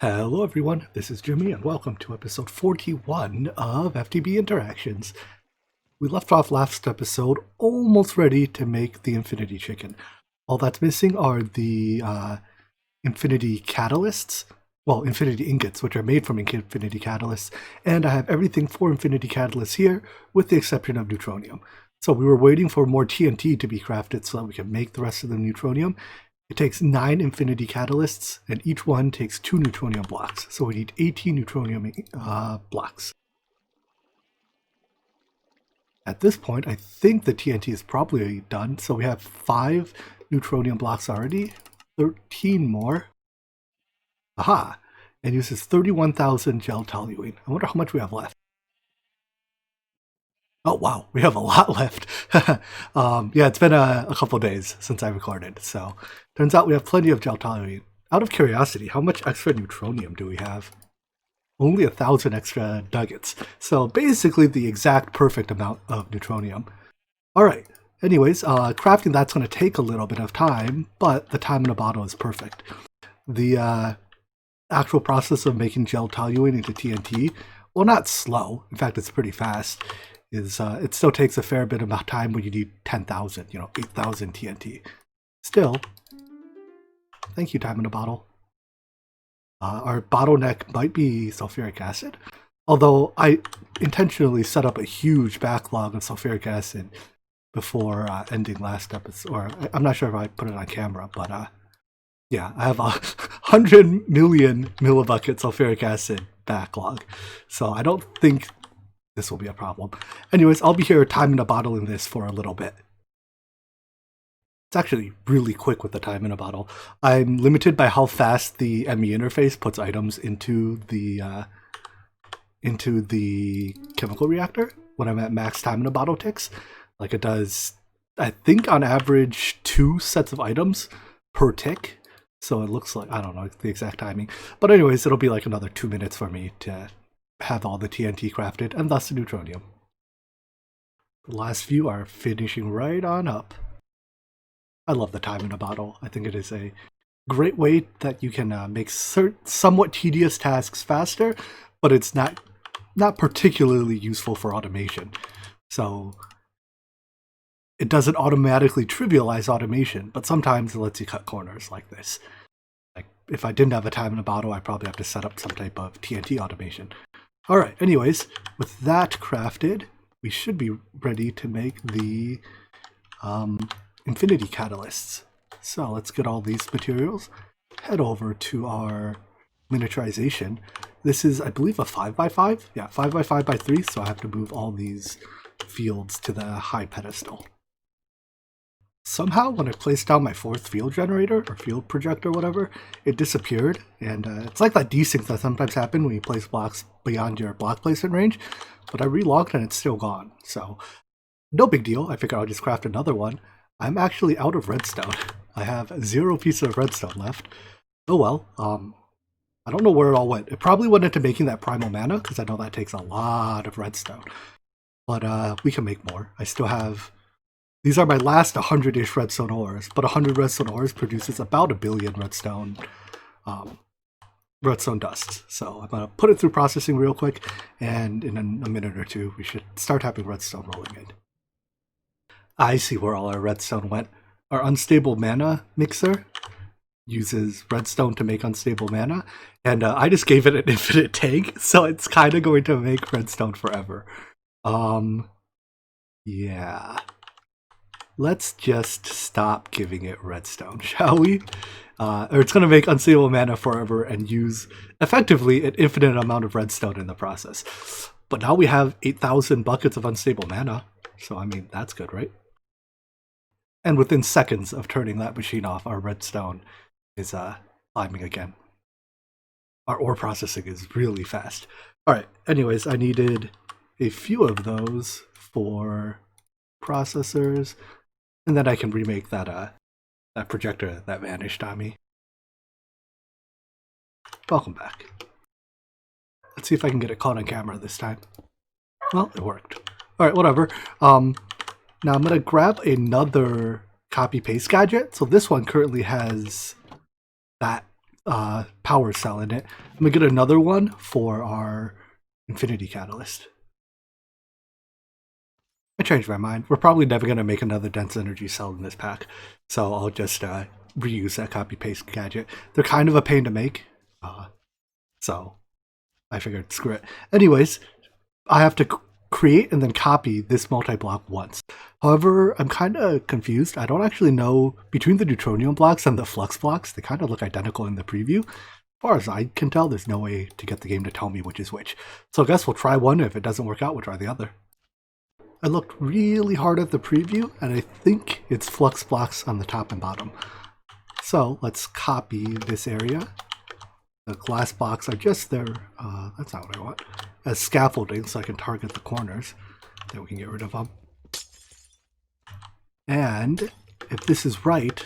Hello everyone, this is Jimmy and welcome to episode 41 of FTB Interactions. We left off last episode almost ready to make the Infinity Chicken. All that's missing are the Infinity Catalysts, well, Infinity Ingots, which are made from Infinity Catalysts, and I have everything for Infinity Catalysts here, with the exception of Neutronium. So we were waiting for more TNT to be crafted so that we can make the rest of the Neutronium. It takes 9 Infinity Catalysts, and each one takes 2 Neutronium blocks. So we need 18 Neutronium blocks. At this point, I think the TNT is probably done. So we have 5 Neutronium blocks already, 13 more. Aha! And uses 31,000 gel toluene. I wonder how much we have left. Oh wow, we have a lot left. Yeah, it's been a couple days since I recorded, so turns out we have plenty of gel toluene. Out of curiosity, how much extra neutronium do we have? Only 1,000 extra nuggets, so basically the exact perfect amount of neutronium. Alright, anyways, crafting that's going to take a little bit of time, but the time in a bottle is perfect. The actual process of making gel toluene into TNT, well, not slow, in fact it's pretty fast. It still takes a fair bit of time when you need 10,000, 8,000 TNT. Still, thank you, time in a bottle. Our bottleneck might be sulfuric acid, although I intentionally set up a huge backlog of sulfuric acid before ending last episode, or I'm not sure if I put it on camera, but yeah, I have 100 million millibucket sulfuric acid backlog, so I don't think this will be a problem. Anyways, I'll be here timing a bottle in this for a little bit. It's actually really quick with the time in a bottle. I'm limited by how fast the ME interface puts items into the chemical reactor when I'm at max time in a bottle ticks. Like it does, I think on average 2 sets of items per tick. So it looks like, I don't know the exact timing. But anyways, it'll be like another 2 minutes for me to have all the TNT crafted, and thus the neutronium. The last few are finishing right on up. I love the time in a bottle. I think it is a great way that you can make somewhat tedious tasks faster, but it's not particularly useful for automation. So it doesn't automatically trivialize automation, but sometimes it lets you cut corners like this. Like if I didn't have a time in a bottle, I'd probably have to set up some type of TNT automation. Alright, anyways, with that crafted, we should be ready to make the Infinity Catalysts. So let's get all these materials, head over to our miniaturization. This is, I believe, a 5x5? Yeah, 5x5x3, so I have to move all these fields to the high pedestal. Somehow, when I placed down my 4th field generator, or field projector, whatever, it disappeared, and it's like that desync that sometimes happens when you place blocks beyond your block placement range, but I relogged and it's still gone, so no big deal. I figured I'll just craft another one. I'm actually out of redstone. I have 0 pieces of redstone left. Oh well, I don't know where it all went. It probably went into making that Primal Manner, because I know that takes a lot of redstone, but we can make more. I still have... These are my last 100-ish redstone ores, but 100 redstone ores produces about 1 billion redstone dusts. So I'm going to put it through processing real quick, and in a minute or two, we should start having redstone rolling in. I see where all our redstone went. Our unstable mana mixer uses redstone to make unstable mana, and I just gave it an infinite tank, so it's kind of going to make redstone forever. Yeah. Let's just stop giving it redstone, shall we? Or it's going to make unstable mana forever and use, effectively, an infinite amount of redstone in the process. But now we have 8,000 buckets of unstable mana, so I mean, that's good, right? And within seconds of turning that machine off, our redstone is climbing again. Our ore processing is really fast. Alright, anyways, I needed a few of those for processors, and then I can remake that projector that vanished on me. Welcome back. Let's see if I can get it caught on camera this time. Well, it worked. Alright, whatever. Now I'm going to grab another copy-paste gadget. So this one currently has that power cell in it. I'm gonna get another one for our infinity catalyst. I changed my mind. We're probably never gonna make another dense energy cell in this pack, so I'll just reuse that copy paste gadget. They're kind of a pain to make, so I figured screw it. Anyways, I have to create and then copy this multi-block once. However, I'm kind of confused. I don't actually know between the neutronium blocks and the flux blocks. They kind of look identical in the preview. As far as I can tell, there's no way to get the game to tell me which is which. So I guess we'll try one. If it doesn't work out, we'll try the other. I looked really hard at the preview, and I think it's flux blocks on the top and bottom. So let's copy this area. The glass blocks are just there. That's not what I want. As scaffolding, so I can target the corners. Then we can get rid of them. And if this is right,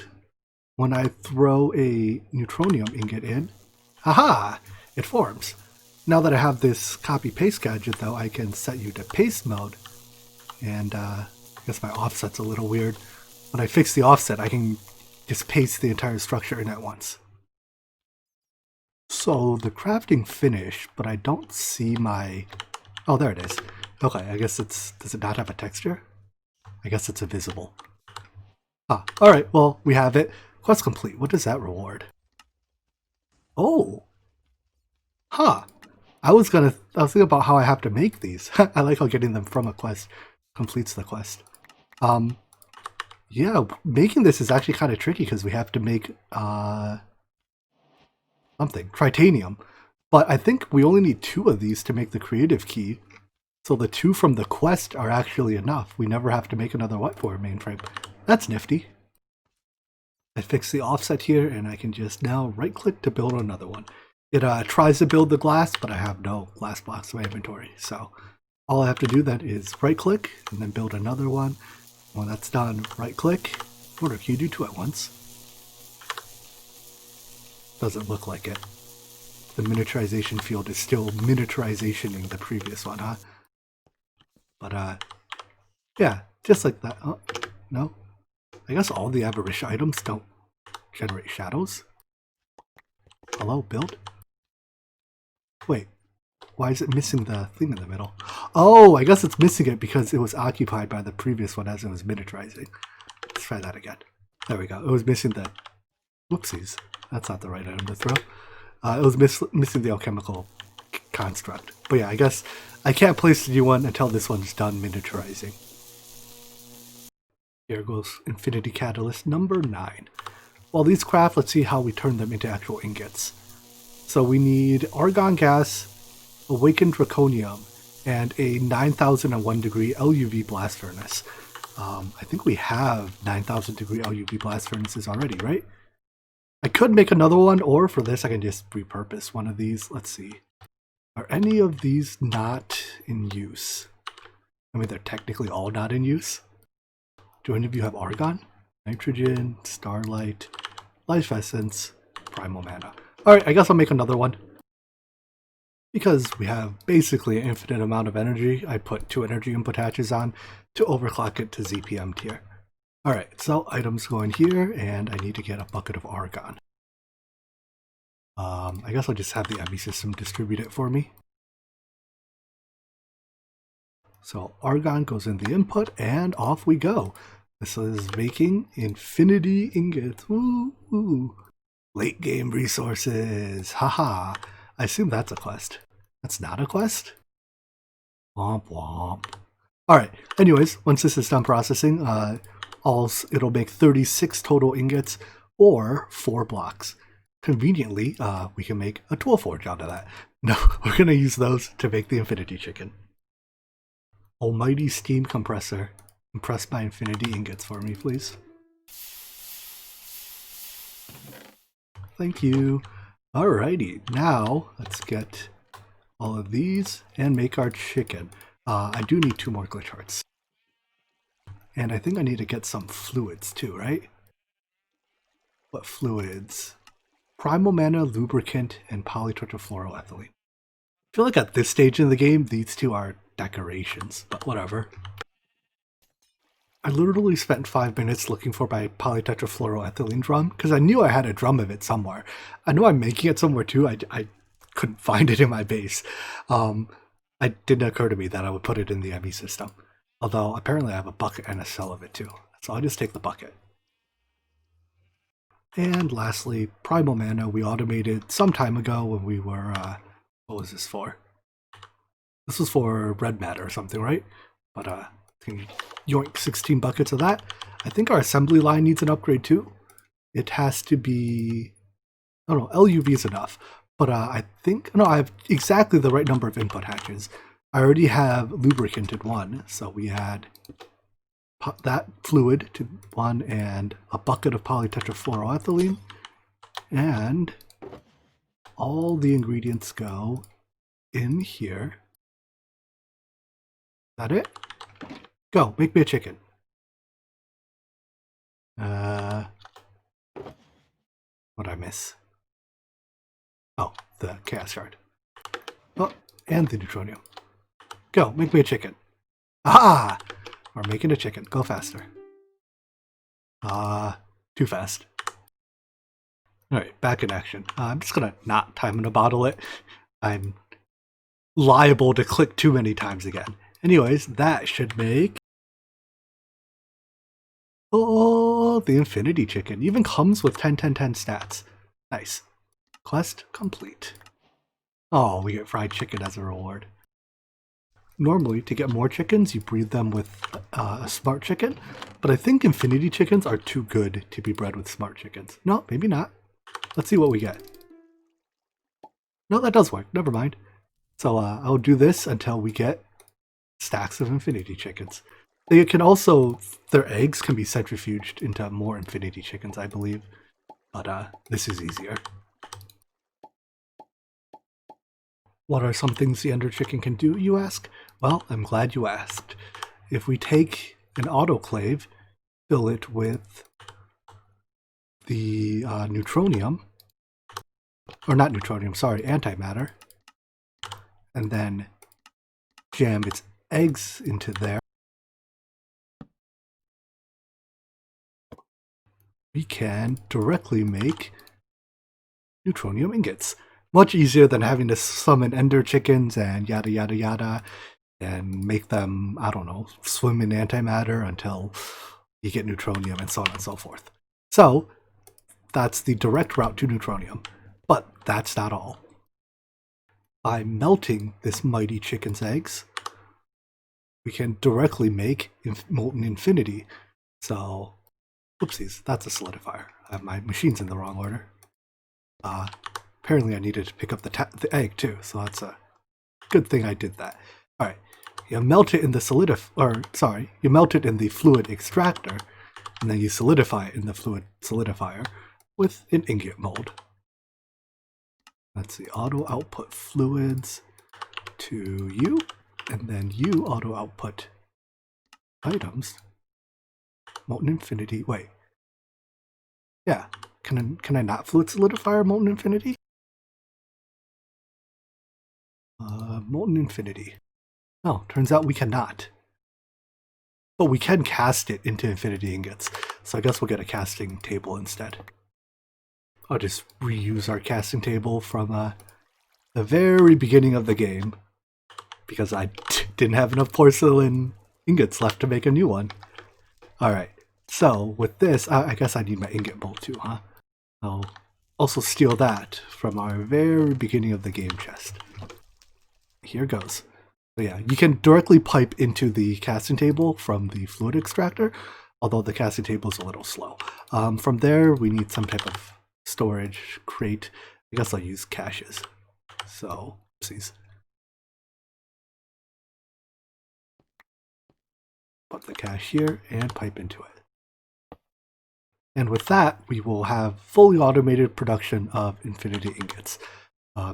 when I throw a neutronium ingot in, haha, it forms. Now that I have this copy-paste gadget, though, I can set you to paste mode. And I guess my offset's a little weird. When I fix the offset, I can just paste the entire structure in at once. So the crafting finished, but I don't see my... Oh, there it is. Okay, I guess it's... Does it not have a texture? I guess it's invisible. Ah, alright, well, we have it. Quest complete. What does that reward? Oh! Huh. I was thinking about how I have to make these. I like how getting them from a quest completes the quest. Yeah, making this is actually kind of tricky because we have to make something, titanium. But I think we only need 2 of these to make the creative key. So the 2 from the quest are actually enough. We never have to make another white for mainframe. That's nifty. I fix the offset here and I can just now right click to build another one. It tries to build the glass, but I have no glass blocks in my inventory. So all I have to do then is right click and then build another one. When that's done, right click. Or can you do 2 at once? Doesn't look like it. The miniaturization field is still miniaturizationing the previous one, huh? But yeah, just like that. Oh, no. I guess all the aberration items don't generate shadows. Hello, build? Wait, why is it missing the thing in the middle? Oh, I guess it's missing it because it was occupied by the previous one as it was miniaturizing. Let's try that again. There we go. It was missing the... Whoopsies. That's not the right item to throw. It was missing the alchemical construct. But yeah, I guess I can't place the new one until this one's done miniaturizing. Here goes Infinity Catalyst number 9. While these craft, let's see how we turn them into actual ingots. So we need argon gas, awakened draconium, and a 9001 degree LUV blast furnace. I think we have 9000 degree LUV blast furnaces already, right? I could make another one, or for this I can just repurpose one of these. Let's see. Are any of these not in use? I mean, they're technically all not in use. Do any of you have argon? Nitrogen, starlight, life essence, primal mana. Alright, I guess I'll make another one. Because we have basically an infinite amount of energy, I put 2 energy input hatches on to overclock it to ZPM tier. Alright, so items go in here, and I need to get a bucket of argon. I guess I'll just have the ME system distribute it for me. So argon goes in the input, and off we go. This is making infinity ingots. Woo! Late game resources. Haha. I assume that's a quest. That's not a quest? Womp womp. Alright, anyways, once this is done processing, it'll make 36 total ingots or 4 blocks. Conveniently, we can make a tool forge out of that. No, we're going to use those to make the infinity chicken. Almighty steam compressor. Compress my infinity ingots for me, please. Thank you. Alrighty, now let's get all of these and make our chicken. I do need 2 more glitch hearts. And I think I need to get some fluids too, right? What fluids? Primal Manner, lubricant, and polytetrafluoroethylene. I feel like at this stage in the game, these 2 are decorations, but whatever. I literally spent 5 minutes looking for my polytetrafluoroethylene drum because I knew I had a drum of it somewhere. I know I'm making it somewhere too. I couldn't find it in my base. It didn't occur to me that I would put it in the ME system. Although apparently I have a bucket and a cell of it too. So I'll just take the bucket. And lastly, Primal Manner we automated some time ago when we were, what was this for? This was for red matter or something, right? But can yoink 16 buckets of that. I think our assembly line needs an upgrade too. It has to be, I don't know, LUV is enough. But I think, no, I have exactly the right number of input hatches. I already have lubricanted one, so we add that fluid to one and a bucket of polytetrafluoroethylene, and all the ingredients go in here. Is that it? Go, make me a chicken. What'd I miss? Oh, the chaos shard. Oh, and the neutronium. Go, make me a chicken. Aha! We're making a chicken. Go faster. Too fast. Alright, back in action. I'm just gonna not time in a bottle it. I'm liable to click too many times again. Anyways, that should make... Oh, the Infinity Chicken. Even comes with 10-10-10 stats. Nice. Quest complete. Oh, we get fried chicken as a reward. Normally, to get more chickens, you breed them with a smart chicken, but I think Infinity Chickens are too good to be bred with smart chickens. No, maybe not. Let's see what we get. No, that does work. Never mind. So I'll do this until we get stacks of Infinity Chickens. They can also, their eggs can be centrifuged into more Infinity Chickens, I believe, but this is easier. What are some things the Ender Chicken can do, you ask? Well, I'm glad you asked. If we take an autoclave, fill it with the neutronium, or not neutronium, sorry, antimatter, and then jam its eggs into there, we can directly make neutronium ingots. Much easier than having to summon ender chickens and yada yada yada and make them, I don't know, swim in antimatter until you get neutronium and so on and so forth. So that's the direct route to neutronium. But that's not all. By melting this mighty chicken's eggs, we can directly make molten infinity. So, oopsies, that's a solidifier. I have my machines in the wrong order. Apparently I needed to pick up the egg too, so that's a good thing I did that. Alright, you melt it in the you melt it in the fluid extractor, and then you solidify it in the fluid solidifier with an ingot mold. Let's see, auto output fluids to you, and then you auto output items. Molten infinity, wait. Yeah, can I not fluid solidifier molten infinity? Molten infinity. Oh, turns out we cannot. But we can cast it into infinity ingots, so I guess we'll get a casting table instead. I'll just reuse our casting table from the very beginning of the game, because I didn't have enough porcelain ingots left to make a new one. Alright, so with this, I guess I need my ingot bolt too, huh? I'll also steal that from our very beginning of the game chest. Here goes. So yeah, you can directly pipe into the casting table from the fluid extractor, although the casting table is a little slow. From there, we need some type of storage crate. I guess I'll use caches. So, oopsies. Put the cache here and pipe into it. And with that, we will have fully automated production of infinity ingots.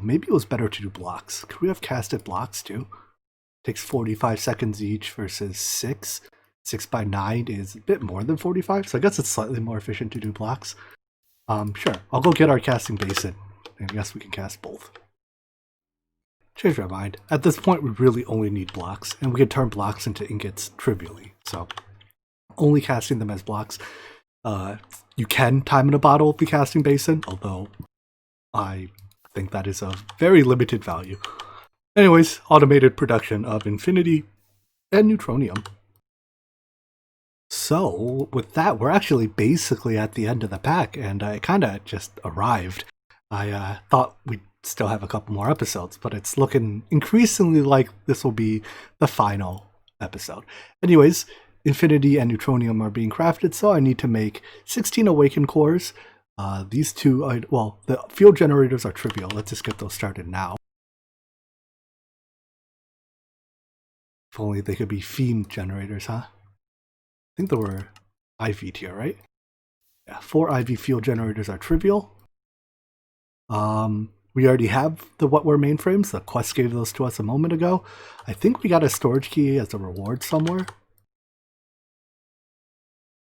Maybe it was better to do blocks. Could we have casted blocks too? Takes 45 seconds each versus 6. 6 by 9 is a bit more than 45, so I guess it's slightly more efficient to do blocks. Sure, I'll go get our casting basin, and I guess we can cast both. Change my mind. At this point, we really only need blocks, and we can turn blocks into ingots trivially, so only casting them as blocks. You can time in a bottle be casting Basin, although I think that is of very limited value. Anyways, automated production of Infinity and Neutronium. So, with that, we're actually basically at the end of the pack, and I kind of just arrived. I thought we'd still have a couple more episodes, but it's looking increasingly like this will be the final episode. Anyways, Infinity and Neutronium are being crafted, so I need to make 16 Awakened Cores. These two, well, the field generators are trivial. Let's just get those started now. If only they could be Fiend generators, huh? I think there were IV here, right? Yeah, 4 IV field generators are trivial. We already have the Wetware mainframes. The quest gave those to us a moment ago. I think we got a storage key as a reward somewhere.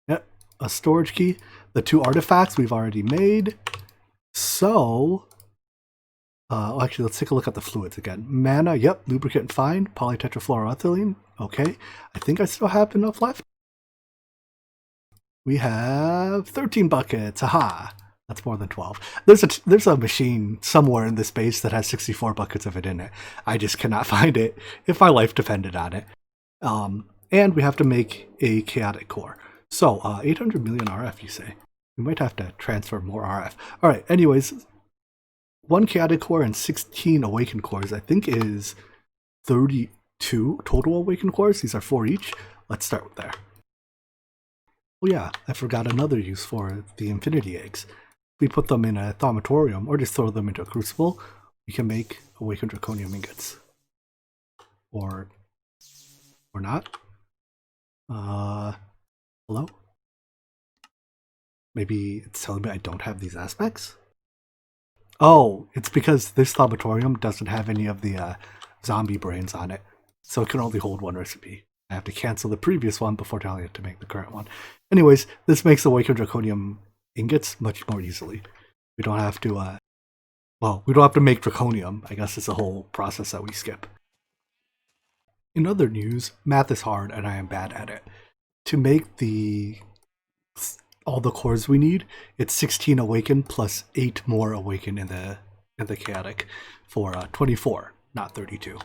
Yep, a storage key. The 2 artifacts we've already made. So, actually, let's take a look at the fluids again. Mana, yep. Lubricant, fine. Polytetrafluoroethylene, okay. I think I still have enough left. We have 13 buckets. Haha. That's more than 12. There's a machine somewhere in this base that has 64 buckets of it in it. I just cannot find it if my life depended on it. And we have to make a chaotic core. So, 800 million RF, you say? We might have to transfer more RF. Alright, anyways, 1 chaotic core and 16 awakened cores, I think, is 32 total awakened cores. These are 4 each. Let's start with there. Oh yeah, I forgot another use for the Infinity Eggs. If we put them in a thaumatorium, or just throw them into a crucible, we can make awakened draconium ingots. Or not. Hello? Maybe it's telling me I don't have these aspects? Oh, it's because this thaumatorium doesn't have any of the zombie brains on it, so it can only hold 1 recipe. I have to cancel the previous one before telling it to make the current one. Anyways, this makes awakened draconium ingots much more easily. We don't have to, we don't have to make draconium. I guess it's a whole process that we skip. In other news, math is hard and I am bad at it. To make all the cores we need, it's 16 awakened plus 8 more awakened in the chaotic for 24, not 32.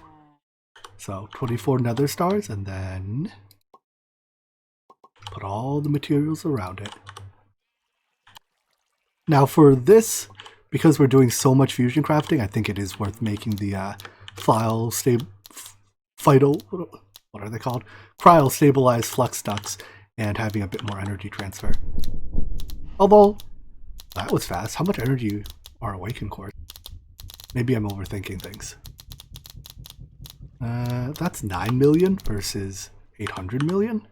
So 24 nether stars, and then put all the materials around it. Now for this, because we're doing so much fusion crafting, I think it is worth making the what are they called? Cryo stabilized flux ducts and having a bit more energy transfer. Although, that was fast. How much energy are awakened cores? Maybe I'm overthinking things. That's 9 million versus 800 million.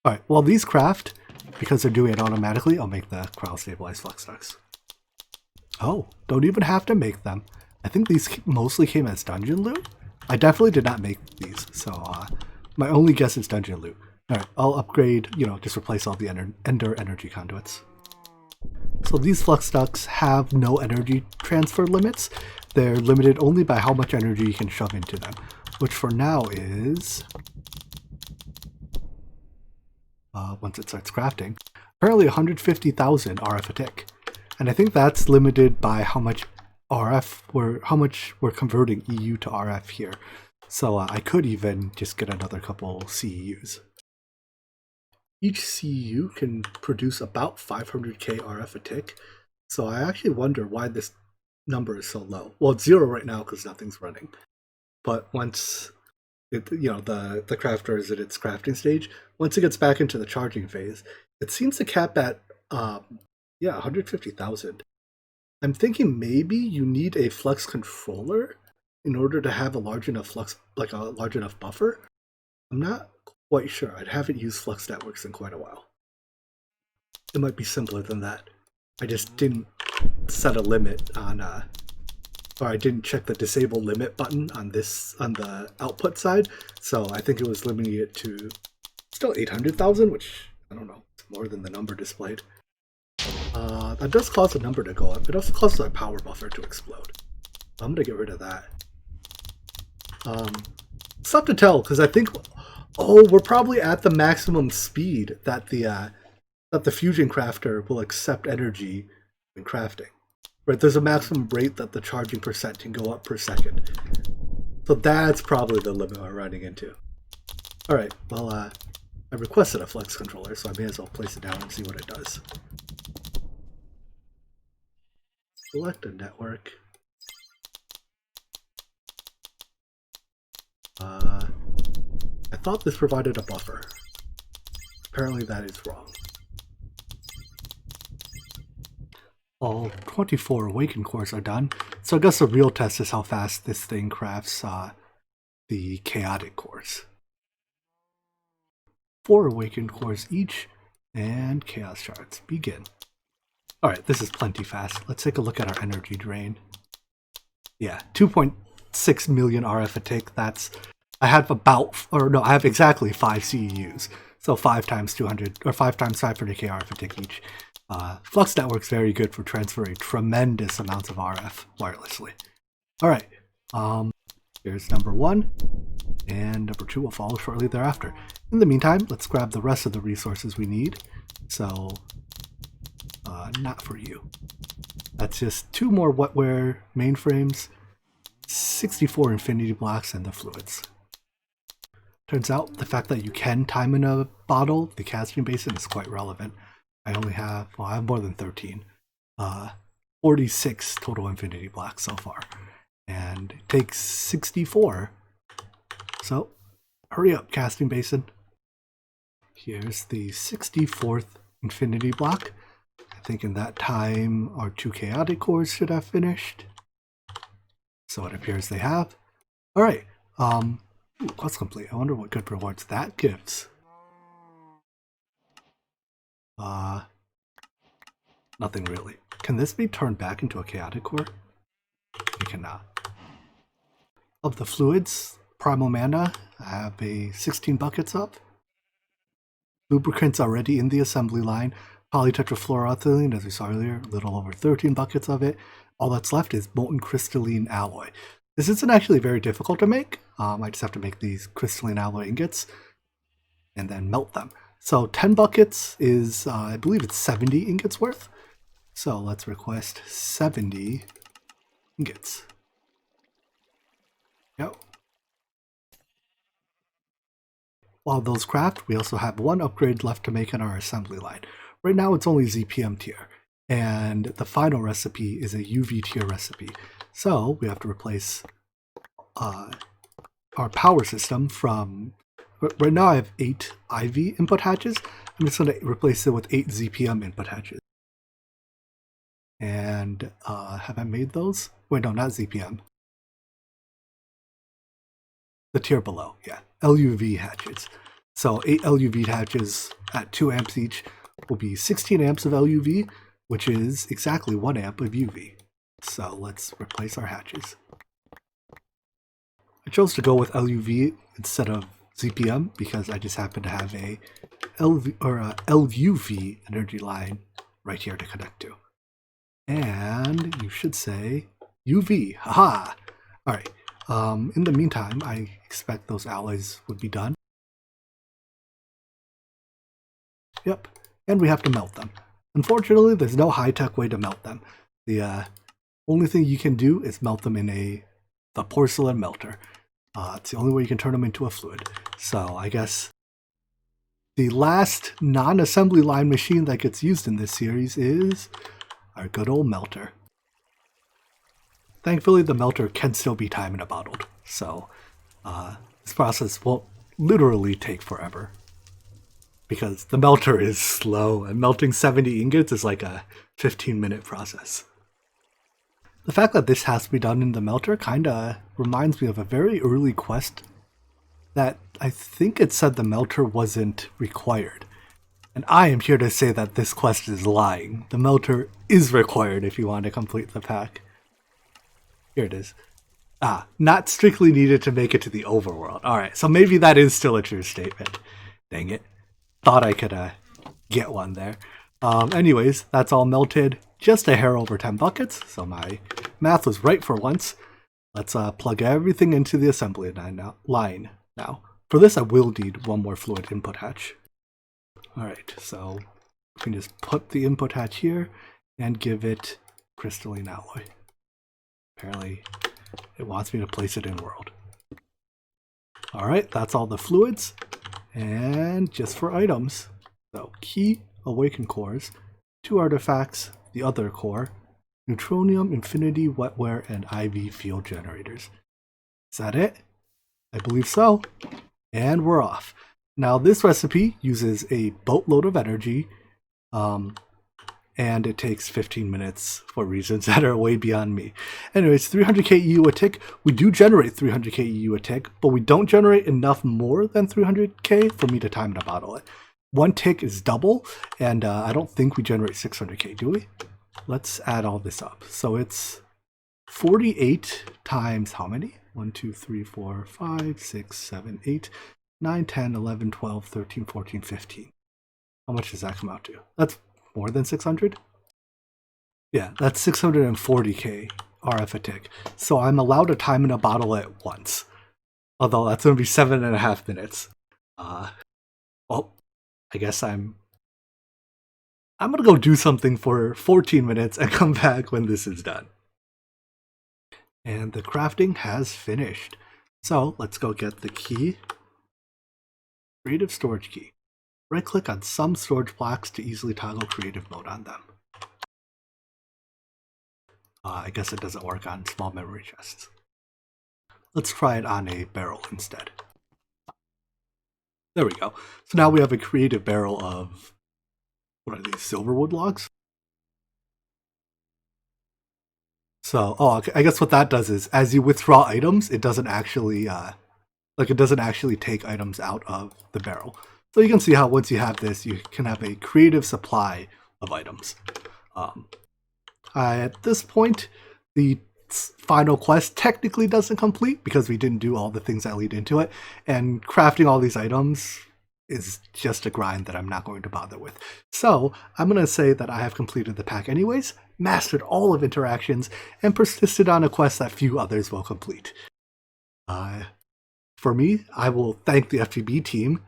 Alright, well these craft, because they're doing it automatically, I'll make the cryo-stabilized flux ducts. Oh, don't even have to make them. I think these mostly came as dungeon loot. I definitely did not make these, so my only guess is dungeon loot. Alright, I'll upgrade, just replace all the ender energy conduits. So these flux ducts have no energy transfer limits. They're limited only by how much energy you can shove into them, which for now is, once it starts crafting, apparently 150,000 RF a tick. And I think that's limited by how much we're converting EU to RF here. So I could even just get another couple CEUs. Each CEU can produce about 500k RF a tick, so I actually wonder why this number is so low. Well, it's 0 right now because nothing's running. But once the crafter is at its crafting stage, once it gets back into the charging phase, it seems to cap at 150,000. I'm thinking maybe you need a flux controller in order to have a large enough flux, like a large enough buffer. I'm not quite sure. I haven't used flux networks in quite a while. It might be simpler than that. I just didn't set a limit on, or I didn't check the disable limit button on the output side, so I think it was limiting it to still 800,000, which, I don't know, it's more than the number displayed. That does cause the number to go up. It also causes our power buffer to explode. I'm going to get rid of that. It's tough to tell, because I think Oh, we're probably at the maximum speed that the fusion crafter will accept energy when crafting. Right, there's a maximum rate that the charging percent can go up per second. So that's probably the limit we're running into. Alright, well, I requested a flex controller, so I may as well place it down and see what it does. Select a network. I thought this provided a buffer. Apparently that is wrong. All 24 awakened cores are done, so I guess the real test is how fast this thing crafts the chaotic cores. 4 awakened cores each, and chaos shards. Begin. Alright, this is plenty fast. Let's take a look at our energy drain. Yeah, 2.6 million RF a tick. I have exactly 5 CEUs. So 5 times 200, or 5 times 500k RF a tick each. Flux Network's very good for transferring tremendous amounts of RF wirelessly. Alright, here's number 1, and number 2 will follow shortly thereafter. In the meantime, let's grab the rest of the resources we need. So, not for you. That's just 2 more wetware mainframes, 64 infinity blocks, and the fluids. Turns out the fact that you can time in a bottle the casting basin is quite relevant. I have more than 13. 46 total infinity blocks so far. And it takes 64. So, hurry up, casting basin. Here's the 64th infinity block. I think in that time our 2 chaotic cores should have finished. So it appears they have. Alright, quest complete. I wonder what good rewards that gives. Nothing really. Can this be turned back into a chaotic core? It cannot. Of the fluids, Primal Manner, I have a 16 buckets up. Lubricants already in the assembly line. Polytetrafluoroethylene, as we saw earlier, a little over 13 buckets of it. All that's left is molten crystalline alloy. This isn't actually very difficult to make. I just have to make these crystalline alloy ingots and then melt them. So 10 buckets is, I believe it's 70 ingots worth. So let's request 70 ingots. Go. While those craft, we also have 1 upgrade left to make in our assembly line. Right now it's only ZPM tier, and the final recipe is a UV tier recipe. So we have to replace our power system from... Right now I have 8 IV input hatches. I'm just going to replace it with 8 ZPM input hatches. And have I made those? Wait, no, not ZPM. The tier below, yeah. LUV hatches. So 8 LUV hatches at 2 amps each will be 16 amps of LUV, which is exactly 1 amp of UV. So let's replace our hatches. I chose to go with LUV instead of ZPM because I just happen to have a LUV energy line right here to connect to. And you should say UV. Haha! Alright. In the meantime, I expect those alloys would be done. Yep, and we have to melt them. Unfortunately, there's no high-tech way to melt them. The only thing you can do is melt them in the porcelain melter. It's the only way you can turn them into a fluid. So I guess the last non-assembly line machine that gets used in this series is our good old melter. Thankfully, the melter can still be time in a bottled, so this process won't literally take forever. Because the melter is slow, and melting 70 ingots is like a 15-minute process. The fact that this has to be done in the melter kinda reminds me of a very early quest that I think it said the melter wasn't required. And I am here to say that this quest is lying. The melter is required if you want to complete the pack. Here it is. Not strictly needed to make it to the overworld. Alright, so maybe that is still a true statement. Dang it. Thought I could get one there. Anyways, that's all melted. Just a hair over 10 buckets, so my math was right for once. Let's plug everything into the assembly line now. For this, I will need one more fluid input hatch. Alright, so we can just put the input hatch here and give it crystalline alloy. Apparently, it wants me to place it in world. Alright, that's all the fluids. And just for items. So, key, awakened cores, 2 artifacts, the other core, neutronium, infinity, wetware, and IV field generators. Is that it? I believe so. And we're off. Now, this recipe uses a boatload of energy, and it takes 15 minutes for reasons that are way beyond me. Anyways, 300k EU a tick. We do generate 300k EU a tick, but we don't generate enough more than 300k for me to time to bottle it. 1 tick is double, and I don't think we generate 600k, do we? Let's add all this up. So it's 48 times how many? 1, 2, 3, 4, 5, 6, 7, 8, 9, 10, 11, 12, 13, 14, 15. How much does that come out to? That's more than 600? Yeah, that's 640k RF a tick. So I'm allowed to time in a bottle it once. Although that's going to be 7.5 minutes. Well, I guess I'm going to go do something for 14 minutes and come back when this is done. And the crafting has finished. So let's go get the key. Creative storage key. Right click on some storage blocks to easily toggle creative mode on them. I guess it doesn't work on small memory chests. Let's try it on a barrel instead. There we go. So now we have a creative barrel of, what are these, silverwood logs? So, I guess what that does is, as you withdraw items, it doesn't actually, take items out of the barrel. So you can see how once you have this, you can have a creative supply of items. At this point, the final quest technically doesn't complete because we didn't do all the things that lead into it, and crafting all these items is just a grind that I'm not going to bother with. So I'm going to say that I have completed the pack anyways, mastered all of interactions, and persisted on a quest that few others will complete. For me, I will thank the FTB team.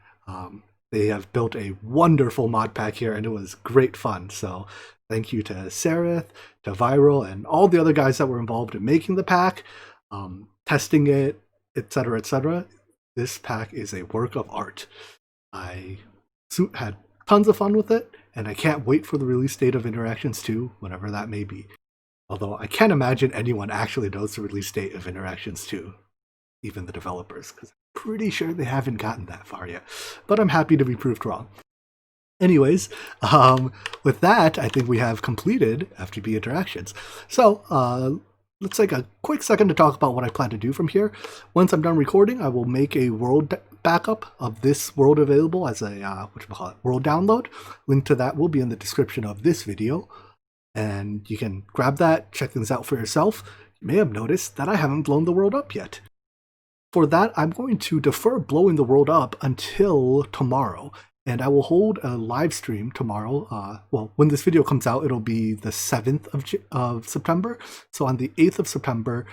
They have built a wonderful mod pack here, and it was great fun. So thank you to Sereth, to Viral, and all the other guys that were involved in making the pack, testing it, etc., etc. This pack is a work of art. I had tons of fun with it, and I can't wait for the release date of Interactions 2, whenever that may be. Although I can't imagine anyone actually knows the release date of Interactions 2, even the developers, because I'm pretty sure they haven't gotten that far yet. But I'm happy to be proved wrong. Anyways, with that, I think we have completed FTB Interactions. So, let's take a quick second to talk about what I plan to do from here. Once I'm done recording, I will make a world backup of this world available as a world download. Link to that will be in the description of this video, and you can grab that, check things out for yourself. You may have noticed that I haven't blown the world up yet. For that, I'm going to defer blowing the world up until tomorrow, and I will hold a live stream tomorrow. Well, when this video comes out, it'll be the 7th of September. So on the 8th of September,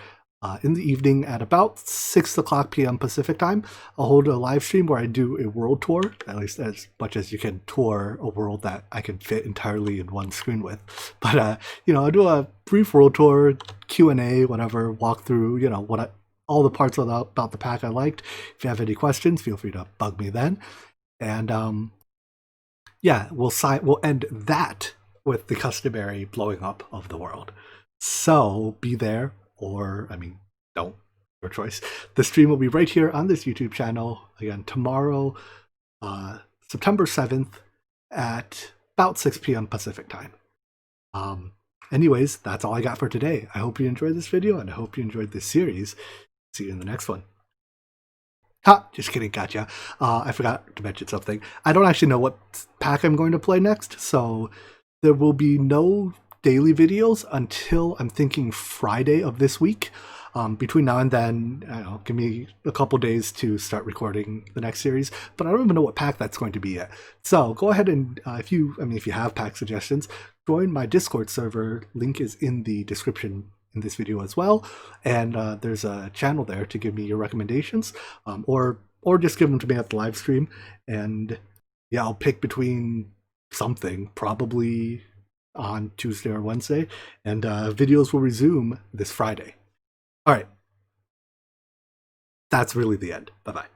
in the evening at about 6 o'clock p.m. Pacific time, I'll hold a live stream where I do a world tour, at least as much as you can tour a world that I can fit entirely in one screen with. But, I'll do a brief world tour, Q&A, whatever, walk through, all the parts about the pack I liked. If you have any questions, feel free to bug me then. And we'll end that with the customary blowing up of the world. So be there, or don't, your choice. The stream will be right here on this YouTube channel again tomorrow, September 7th at about 6 p.m. Pacific time. Anyways, that's all I got for today. I hope you enjoyed this video, and I hope you enjoyed this series. See you in the next one. Ha! Just kidding, gotcha. I forgot to mention something. I don't actually know what pack I'm going to play next, so there will be no daily videos until I'm thinking Friday of this week. Between now and then, give me a couple days to start recording the next series, but I don't even know what pack that's going to be yet. So go ahead and if you have pack suggestions, join my Discord server. Link is in the description in this video as well, and there's a channel there to give me your recommendations, or or just give them to me at the live stream. And yeah, I'll pick between something, probably on Tuesday or Wednesday, and videos will resume this Friday. All right. That's really the end. Bye-bye.